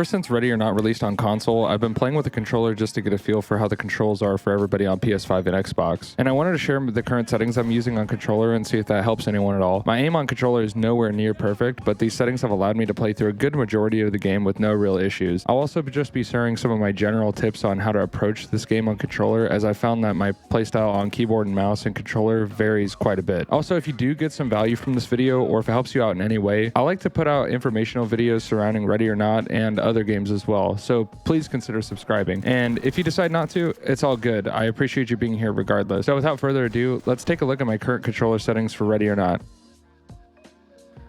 ever since Ready or Not released on console, I've been playing with a controller just to get a feel for how the controls are for everybody on PS5 and Xbox. And I wanted to share the current settings I'm using on controller and see if that helps anyone at all. My aim on controller is nowhere near perfect, but these settings have allowed me to play through a good majority of the game with no real issues. I'll also just be sharing some of my general tips on how to approach this game on controller, as I found that my playstyle on keyboard and mouse and controller varies quite a bit. Also, if you do get some value from this video, or if it helps you out in any way, I like to put out informational videos surrounding Ready or Not and other games as well, so please consider subscribing. And if you decide not to, it's all good. I appreciate you being here regardless. So without further ado, let's take a look at my current controller settings for Ready or Not.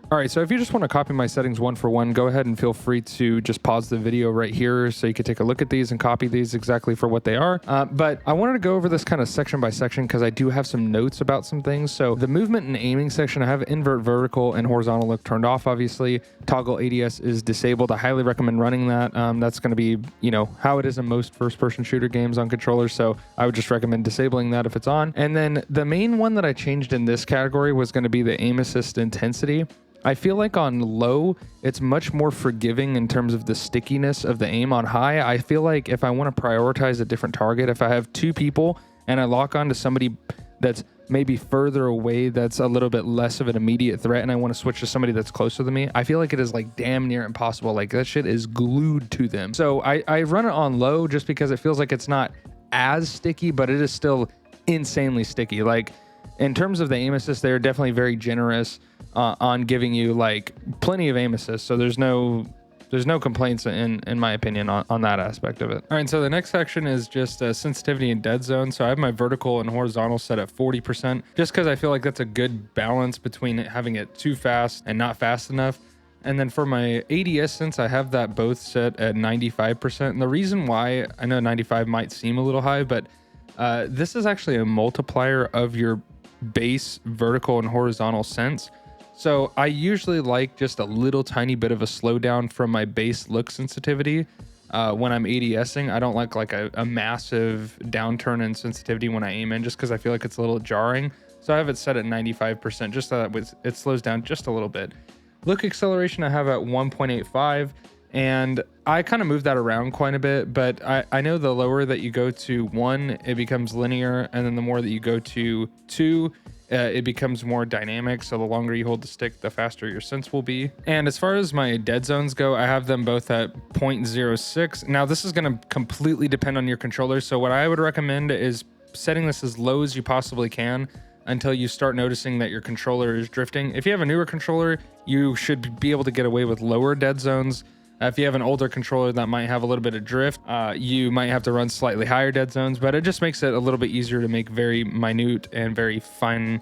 All right, so if you just want to copy my settings one for one, go ahead and feel free to just pause the video right here so you can take a look at these and copy these exactly for what they are. But I wanted to go over this kind of section by section because I do have some notes about some things. So the movement and aiming section, I have invert vertical and horizontal look turned off, obviously. Toggle ADS is disabled. I highly recommend running that. That's going to be, how it is in most first-person shooter games on controllers. So I would just recommend disabling that if it's on. And then the main one that I changed in this category was going to be the aim assist intensity. I feel like on low, it's much more forgiving in terms of the stickiness of the aim. On high, I feel like if I want to prioritize a different target, if I have two people and I lock on to somebody that's maybe further away, that's a little bit less of an immediate threat, and I want to switch to somebody that's closer to me, I feel like it is like damn near impossible. Like that shit is glued to them. So I run it on low just because it feels like it's not as sticky, but it is still insanely sticky. Like in terms of the aim assist, they're definitely very generous on giving you like plenty of aim assist. So there's no complaints in my opinion on that aspect of it. All right, so the next section is just sensitivity and dead zone. So I have my vertical and horizontal set at 40%, just because I feel like that's a good balance between having it too fast and not fast enough. And then for my ADS sense, I have that both set at 95%. And the reason why, I know 95 might seem a little high, but this is actually a multiplier of your base vertical and horizontal sense. So I usually like just a little tiny bit of a slowdown from my base look sensitivity when I'm ADSing. I don't like a massive downturn in sensitivity when I aim in, just because I feel like it's a little jarring. So I have it set at 95%, just so that it slows down just a little bit. Look acceleration I have at 1.85, and I kind of move that around quite a bit, but I know the lower that you go to 1, it becomes linear, and then the more that you go to 2, it becomes more dynamic. So the longer you hold the stick, the faster your sense will be. And as far as my dead zones go, I have them both at 0.06. Now this is going to completely depend on your controller. So what I would recommend is setting this as low as you possibly can until you start noticing that your controller is drifting. If you have a newer controller, you should be able to get away with lower dead zones. If you have an older controller that might have a little bit of drift, you might have to run slightly higher dead zones, but it just makes it a little bit easier to make very minute and very fine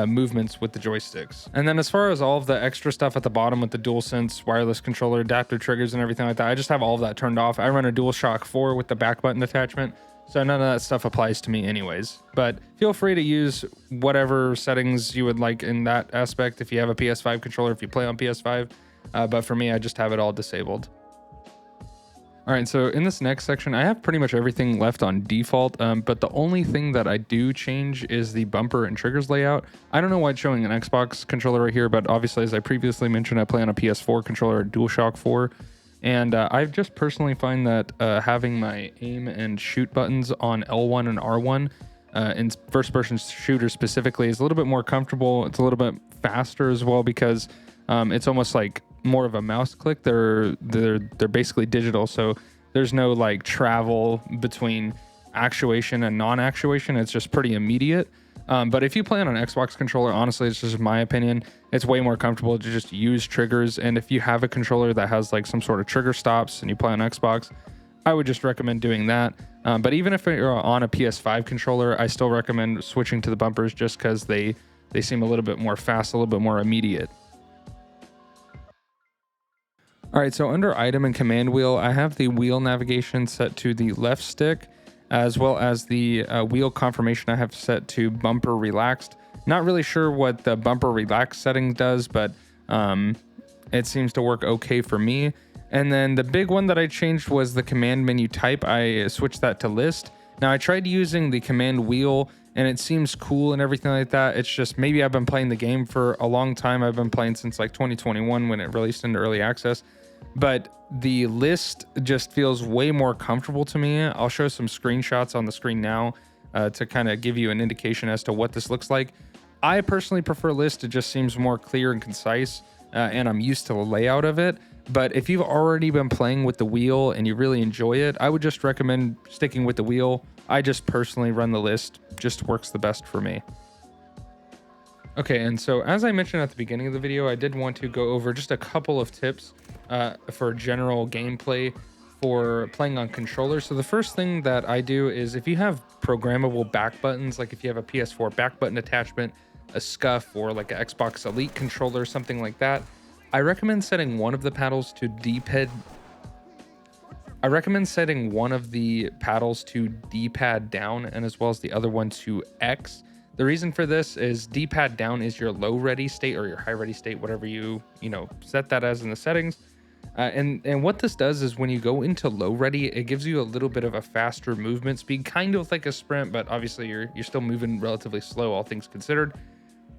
movements with the joysticks. And then as far as all of the extra stuff at the bottom with the DualSense wireless controller, adaptive triggers and everything like that, I just have all of that turned off. I run a DualShock 4 with the back button attachment, so none of that stuff applies to me anyways. But feel free to use whatever settings you would like in that aspect if you have a PS5 controller, if you play on PS5. But for me, I just have it all disabled. All right, so in this next section, I have pretty much everything left on default, but the only thing that I do change is the bumper and triggers layout. I don't know why it's showing an Xbox controller right here, but obviously, as I previously mentioned, I play on a PS4 controller, a DualShock 4, and I just personally find that having my aim and shoot buttons on L1 and R1 in first-person shooters specifically is a little bit more comfortable. It's a little bit faster as well because it's almost like more of a mouse click. They're basically digital, so there's no like travel between actuation and non-actuation. It's just pretty immediate. But if you play on an Xbox controller, honestly, it's just my opinion, it's way more comfortable to just use triggers. And if you have a controller that has like some sort of trigger stops and you play on Xbox, I would just recommend doing that. But even if you're on a PS5 controller, I still recommend switching to the bumpers just because they seem a little bit more fast, a little bit more immediate. All right, so under item and command wheel, I have the wheel navigation set to the left stick, as well as the wheel confirmation I have set to bumper relaxed. Not really sure what the bumper relaxed setting does, but it seems to work okay for me. And then the big one that I changed was the command menu type. I switched that to list. Now I tried using the command wheel and it seems cool and everything like that. It's just maybe I've been playing the game for a long time. I've been playing since like 2021 when it released into early access. but the list just feels way more comfortable to me. I'll show some screenshots on the screen now to kind of give you an indication as to what this looks like. I personally prefer list. It just seems more clear and concise, and I'm used to the layout of it. But if you've already been playing with the wheel and you really enjoy it, I would just recommend sticking with the wheel. I just personally run the list, just works the best for me. Okay, and so as I mentioned at the beginning of the video, I did want to go over just a couple of tips for general gameplay for playing on controller. So the first thing that I do is if you have programmable back buttons, like if you have a PS4 back button attachment, a SCUF, or like an Xbox Elite controller, something like that, I recommend setting one of the paddles to D-pad. I recommend setting one of the paddles to D-pad down and as well as the other one to X. The reason for this is D-pad down is your low ready state or your high ready state, whatever you set that as in the settings. And what this does is when you go into low ready, it gives you a little bit of a faster movement speed, kind of like a sprint, but obviously you're still moving relatively slow, all things considered.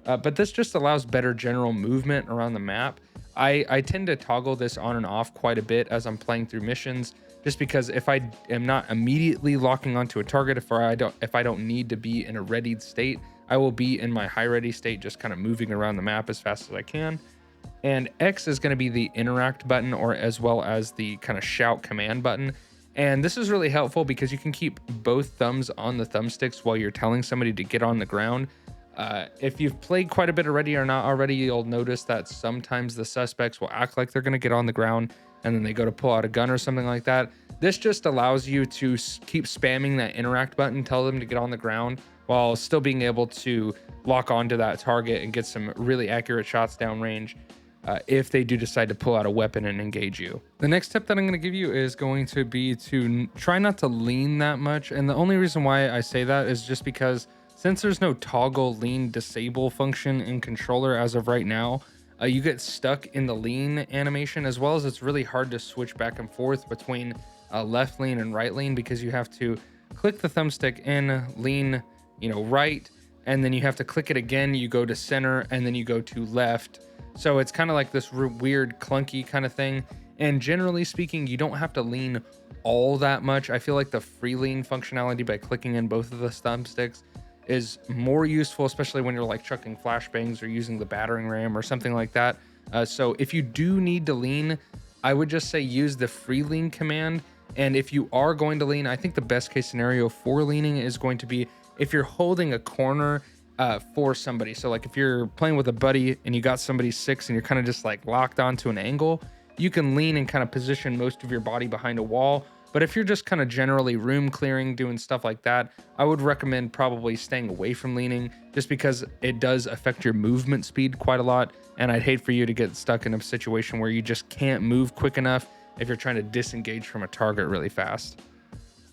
But this just allows better general movement around the map. I tend to toggle this on and off quite a bit as I'm playing through missions, just because if I am not immediately locking onto a target, if I don't need to be in a readied state, I will be in my high ready state, just kind of moving around the map as fast as I can. And X is going to be the interact button, or as well as the kind of shout command button. And this is really helpful because you can keep both thumbs on the thumbsticks while you're telling somebody to get on the ground. If you've played quite a bit already or not already, you'll notice that sometimes the suspects will act like they're going to get on the ground and then they go to pull out a gun or something like that. This just allows you to keep spamming that interact button, tell them to get on the ground, while still being able to lock onto that target and get some really accurate shots downrange if they do decide to pull out a weapon and engage you. The next tip that I'm going to give you is going to be to try not to lean that much. And the only reason why I say that is just because since there's no toggle lean disable function in controller as of right now, you get stuck in the lean animation, as well as it's really hard to switch back and forth between left lean and right lean, because you have to click the thumbstick in, lean, right, and then you have to click it again, you go to center, and then you go to left. So it's kind of like this weird clunky kind of thing. And generally speaking, you don't have to lean all that much. I feel like the free lean functionality by clicking in both of the thumbsticks is more useful, especially when you're like chucking flashbangs or using the battering ram or something like that. So if you do need to lean, I would just say use the free lean command. And if you are going to lean, I think the best case scenario for leaning is going to be if you're holding a corner for somebody. So like if you're playing with a buddy and you got somebody 6 and you're kind of just like locked onto an angle, you can lean and kind of position most of your body behind a wall. But if you're just kind of generally room clearing, doing stuff like that, I would recommend probably staying away from leaning, just because it does affect your movement speed quite a lot. And I'd hate for you to get stuck in a situation where you just can't move quick enough if you're trying to disengage from a target really fast.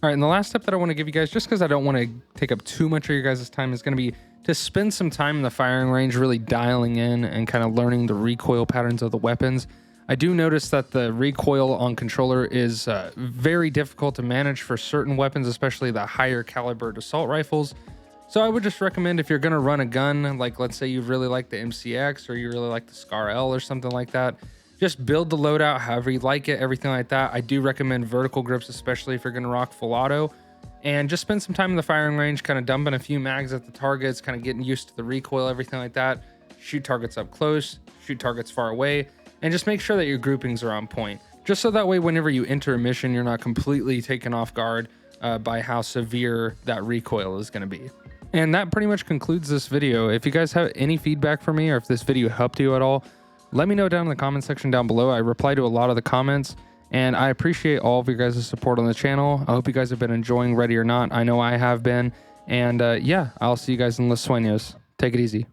All right, and the last tip that I want to give you guys, just because I don't want to take up too much of your guys' time, is going to be to spend some time in the firing range, really dialing in and kind of learning the recoil patterns of the weapons. I do notice that the recoil on controller is very difficult to manage for certain weapons, especially the higher caliber assault rifles. So I would just recommend, if you're going to run a gun, like let's say you really like the MCX or you really like the SCAR L or something like that, just build the loadout however you like it, everything like that. I do recommend vertical grips, especially if you're going to rock full auto. And just spend some time in the firing range, kind of dumping a few mags at the targets, kind of getting used to the recoil, everything like that. Shoot targets up close, shoot targets far away, and just make sure that your groupings are on point. Just so that way, whenever you enter a mission, you're not completely taken off guard by how severe that recoil is going to be. And that pretty much concludes this video. If you guys have any feedback for me, or if this video helped you at all, let me know down in the comment section down below. I reply to a lot of the comments, and I appreciate all of your guys' support on the channel. I hope you guys have been enjoying Ready or Not. I know I have been. And yeah, I'll see you guys in Los Sueños. Take it easy.